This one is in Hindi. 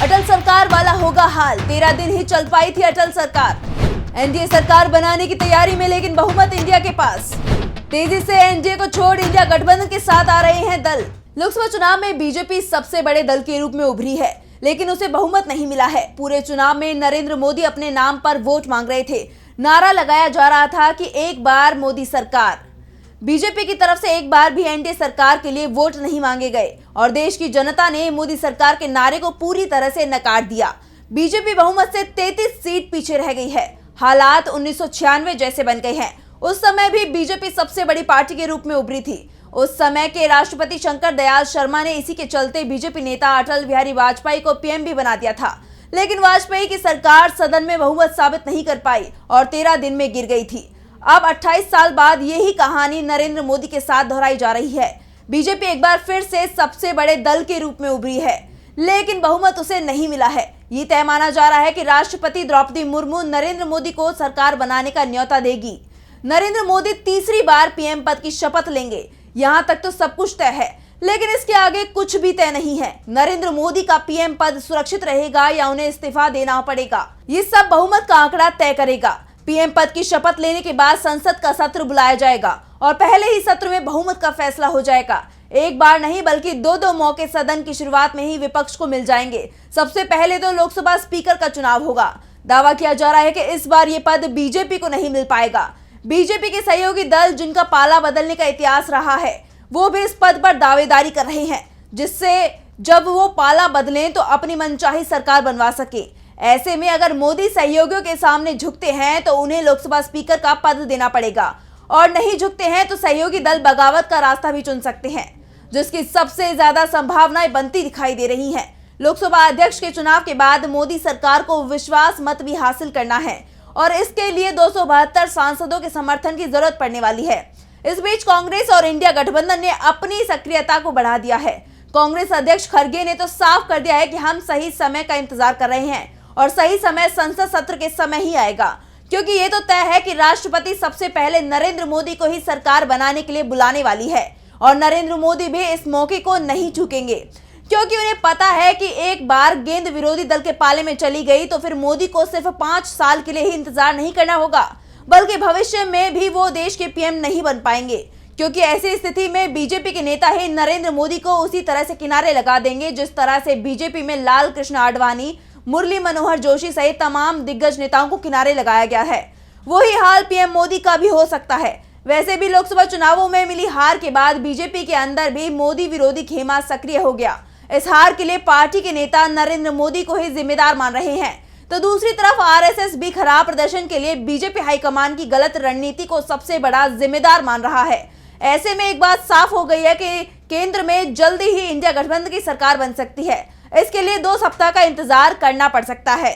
अटल सरकार वाला होगा हाल। 13 दिन ही चल पाई थी अटल सरकार। एनडीए सरकार बनाने की तैयारी में, लेकिन बहुमत इंडिया के पास। तेजी से एनडीए को छोड़ इंडिया गठबंधन के साथ आ रहे हैं दल। लोकसभा चुनाव में बीजेपी सबसे बड़े दल के रूप में उभरी है, लेकिन उसे बहुमत नहीं मिला है। पूरे चुनाव में नरेंद्र मोदी अपने नाम पर वोट मांग रहे थे। नारा लगाया जा रहा था कि एक बार मोदी सरकार। बीजेपी की तरफ से एक बार भी एनडीए सरकार के लिए वोट नहीं मांगे गए और देश की जनता ने मोदी सरकार के नारे को पूरी तरह से नकार दिया। बीजेपी बहुमत से 33 सीट पीछे रह गई है। हालात 1996 जैसे बन गए हैं। उस समय भी बीजेपी सबसे बड़ी पार्टी के रूप में उभरी थी। उस समय के राष्ट्रपति शंकर दयाल शर्मा ने इसी के चलते बीजेपी नेता अटल बिहारी वाजपेयी को पीएम भी बना दिया था, लेकिन वाजपेयी की सरकार सदन में बहुमत साबित नहीं कर पाई और 13 दिन में गिर गई थी। अब 28 साल बाद यही कहानी नरेंद्र मोदी के साथ दोहराई जा रही है। बीजेपी एक बार फिर से सबसे बड़े दल के रूप में उभरी है, लेकिन बहुमत उसे नहीं मिला है। ये तय माना जा रहा है कि राष्ट्रपति द्रौपदी मुर्मू नरेंद्र मोदी को सरकार बनाने का न्योता देगी। नरेंद्र मोदी तीसरी बार पीएम पद की शपथ लेंगे। यहाँ तक तो सब कुछ तय है, लेकिन इसके आगे कुछ भी तय नहीं है। नरेंद्र मोदी का पीएम पद सुरक्षित रहेगा या उन्हें इस्तीफा देना पड़ेगा, ये सब बहुमत का आंकड़ा तय करेगा। पीएम पद की शपथ लेने के बाद संसद का सत्र बुलाया जाएगा और पहले ही सत्र में बहुमत का फैसला हो जाएगा। एक बार नहीं बल्कि दो मौके सदन की शुरुआत में ही विपक्ष को मिल जाएंगे। सबसे पहले तो लोकसभा स्पीकर का चुनाव होगा। दावा किया जा रहा है कि इस बार ये पद बीजेपी को नहीं मिल पाएगा। बीजेपी के सहयोगी दल, जिनका पाला बदलने का इतिहास रहा है, वो भी इस पद पर दावेदारी कर रहे हैं, जिससे जब वो पाला बदलें तो अपनी मनचाही सरकार बनवा सके। ऐसे में अगर मोदी सहयोगियों के सामने झुकते हैं तो उन्हें लोकसभा स्पीकर का पद देना पड़ेगा, और नहीं झुकते हैं तो सहयोगी दल बगावत का रास्ता भी चुन सकते हैं, जिसकी सबसे ज्यादा संभावनाएं बनती दिखाई दे रही हैं। लोकसभा अध्यक्ष के चुनाव के बाद मोदी सरकार को विश्वास मत भी हासिल करना है और इसके लिए 272 सांसदों के समर्थन की जरूरत पड़ने वाली है। इस बीच कांग्रेस और इंडिया गठबंधन ने अपनी सक्रियता को बढ़ा दिया है। कांग्रेस अध्यक्ष खड़गे ने तो साफ कर दिया है कि हम सही समय का इंतजार कर रहे हैं और सही समय संसद सत्र के समय ही आएगा, क्योंकि ये तो तय है कि राष्ट्रपति सबसे पहले नरेंद्र मोदी को ही सरकार बनाने के लिए बुलाने वाली है और नरेंद्र मोदी भी इस मौके को नहीं चूकेंगे, क्योंकि उन्हें पता है कि एक बार गेंद विरोधी दल के पाले में चली गई तो फिर मोदी को सिर्फ 5 साल के लिए ही इंतजार नहीं करना होगा, बल्कि भविष्य में भी वो देश के पीएम नहीं बन पाएंगे, क्योंकि ऐसी स्थिति में बीजेपी के नेता ही नरेंद्र मोदी को उसी तरह से किनारे लगा देंगे जिस तरह से बीजेपी में लाल कृष्ण आडवाणी, मुरली मनोहर जोशी सहित तमाम दिग्गज नेताओं को किनारे लगाया गया है। वही हाल पीएम मोदी का भी हो सकता है। वैसे भी लोकसभा चुनावों में मिली हार के बाद बीजेपी के अंदर भी मोदी विरोधी खेमा सक्रिय हो गया। इस हार के लिए पार्टी के नेता नरेंद्र मोदी को ही जिम्मेदार मान रहे हैं, तो दूसरी तरफ आरएसएस भी खराब प्रदर्शन के लिए बीजेपी हाईकमान की गलत रणनीति को सबसे बड़ा जिम्मेदार मान रहा है। ऐसे में एक बात साफ हो गई है कि केंद्र में जल्दी ही इंडिया गठबंधन की सरकार बन सकती है। इसके लिए 2 सप्ताह का इंतजार करना पड़ सकता है।